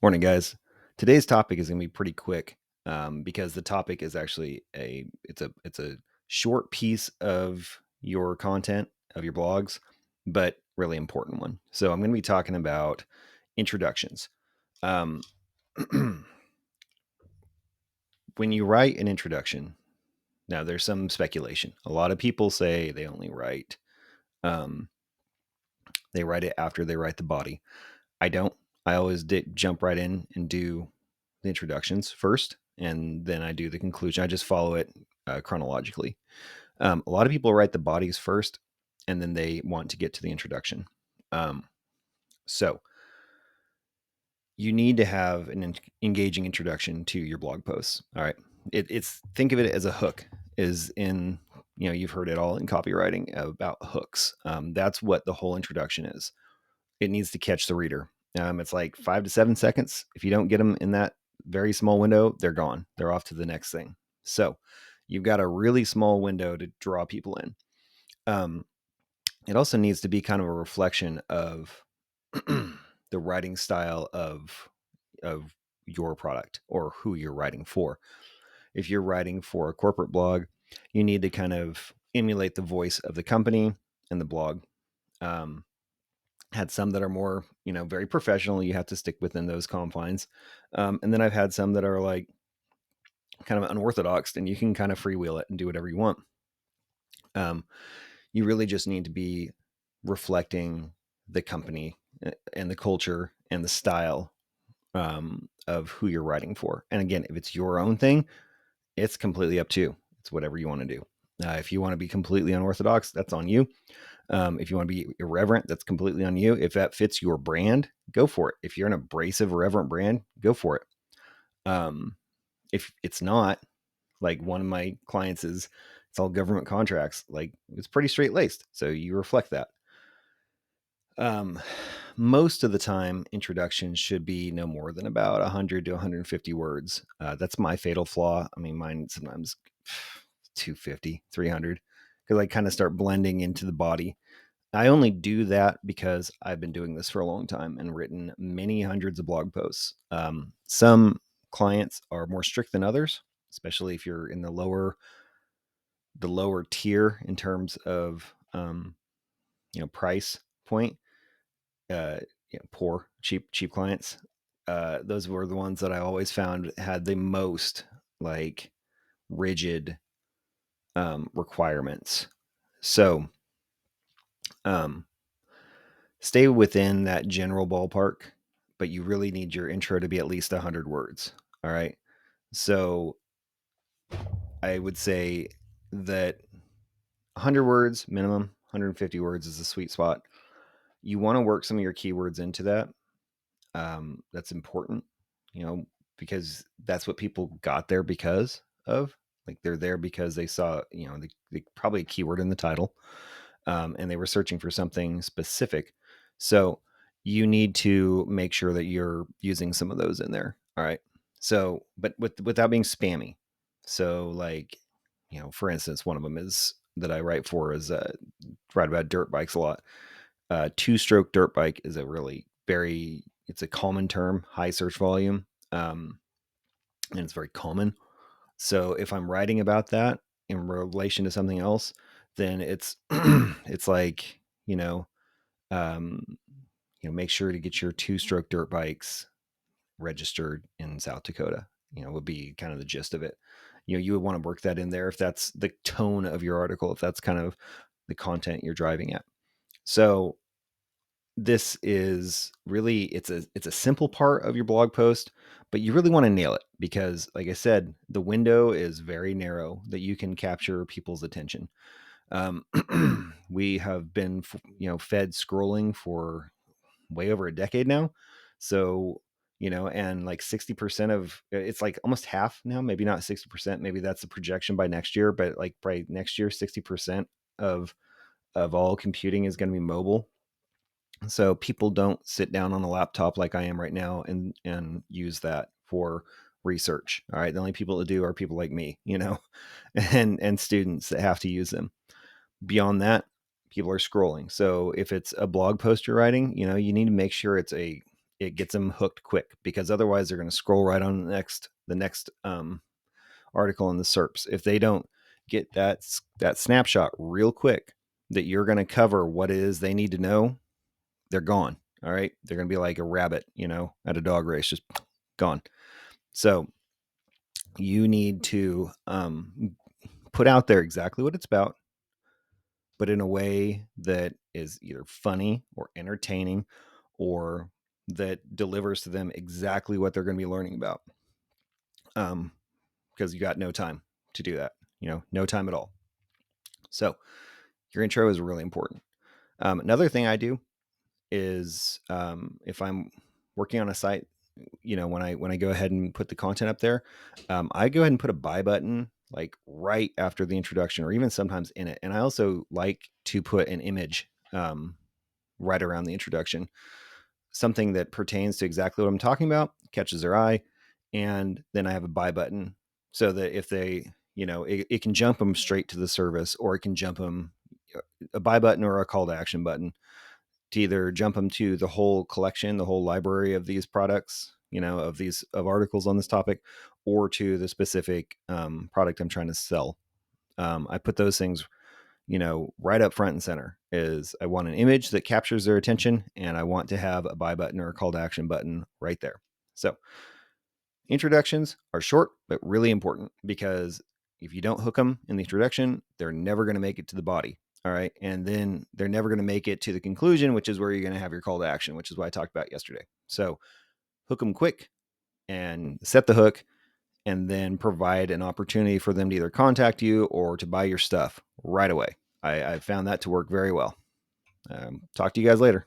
Morning, guys. Today's topic is going to be pretty quick because the topic is actually a short piece of your content of your blogs, but really important one. So I'm going to be talking about introductions. Um, when you write an introduction, now there's some speculation. A lot of people say they only um, write it after they write the body. I don't. I always jump right in and do the introductions first, and then I do the conclusion. I just follow it chronologically. A lot of people write the bodies first, and then they want to get to the introduction. So you need to have an engaging introduction to your blog posts. All right, it's think of it as a hook. Is in you've heard it all in copywriting about hooks. That's what the whole introduction is. It needs to catch the reader. It's like 5 to 7 seconds. If you don't get them in that very small window, they're gone. They're off to the next thing. So you've got a really small window to draw people in. It also needs to be kind of a reflection of the writing style of your product or who you're writing for. If you're writing for a corporate blog, you need to kind of emulate the voice of the company and the blog. Had some that are more, very professional. You have to stick within those confines. And then I've had some that are like kind of unorthodox, and you can kind of freewheel it and do whatever you want. You really just need to be reflecting the company and the culture and the style of who you're writing for. And again, if it's your own thing, it's completely up to you. It's whatever you want to do. If you want to be completely unorthodox, that's on you. If you want to be irreverent, that's completely on you. If that fits your brand, go for it. If you're an abrasive, irreverent brand, go for it. If it's not, like one of my clients it's all government contracts, like it's pretty straight laced. So you reflect that. Most of the time, introductions should be no more than about 100 to 150 words. That's my fatal flaw. I mean, mine sometimes 250, 300, because I kind of start blending into the body. I only do that because I've been doing this for a long time and written many hundreds of blog posts. Some clients are more strict than others, especially if you're in the lower tier in terms of price point. Poor, cheap clients. Those were the ones that I always found had the most like rigid requirements. So stay within that general ballpark, but you really need your intro to be at least 100 words. All right. So I would say that 100 words minimum, 150 words is the sweet spot. You want to work some of your keywords into that. That's important, because that's what people got there because of. Like they're there because they saw, they probably a keyword in the title, and they were searching for something specific. So you need to make sure that you're using some of those in there. All right. So, but without being spammy. So, like, for instance, one of them is that I write for is write about dirt bikes a lot. Two-stroke dirt bike is a really it's a common term, high search volume, and it's very common. So if I'm writing about that in relation to something else, then it's it's like um, make sure to get your two-stroke dirt bikes registered in South Dakota. Would be kind of the gist of it. You would want to work that in there if that's the tone of your article, if that's kind of the content you're driving at. So this is really it's a simple part of your blog post, but you really want to nail it because, like I said, the window is very narrow that you can capture people's attention. um, we have been fed scrolling for way over a decade now. So and like 60% of it's like almost half now, maybe not 60%, maybe that's the projection by next year, but like by next year 60% of all computing is going to be mobile. So people don't sit down on a laptop like I am right now and use that for research. All right. The only people that do are people like me, and students that have to use them. Beyond that, people are scrolling. So if it's a blog post you're writing, you need to make sure it gets them hooked quick, because otherwise they're going to scroll right on the next article in the SERPs. If they don't get that snapshot real quick that you're going to cover what it is they need to know, they're gone. All right. They're going to be like a rabbit, at a dog race, just gone. So you need to put out there exactly what it's about, but in a way that is either funny or entertaining, or that delivers to them exactly what they're going to be learning about. Because you got no time to do that, no time at all. So your intro is really important. Another thing I do is, if I'm working on a site, when I go ahead and put the content up there, I go ahead and put a buy button like right after the introduction, or even sometimes in it. And I also like to put an image right around the introduction, something that pertains to exactly what I'm talking about, catches their eye, and then I have a buy button, so that if they, it can jump them straight to the service, or it can jump them a buy button or a call to action button to either jump them to the whole collection, the whole library of these products, of articles on this topic, or to the specific product I'm trying to sell. I put those things, right up front and center. Is I want an image that captures their attention, and I want to have a buy button or a call to action button right there. So introductions are short, but really important, because if you don't hook them in the introduction, they're never going to make it to the body. All right. And then they're never going to make it to the conclusion, which is where you're going to have your call to action, which is what I talked about yesterday. So hook them quick and set the hook, and then provide an opportunity for them to either contact you or to buy your stuff right away. I found that to work very well. Talk to you guys later.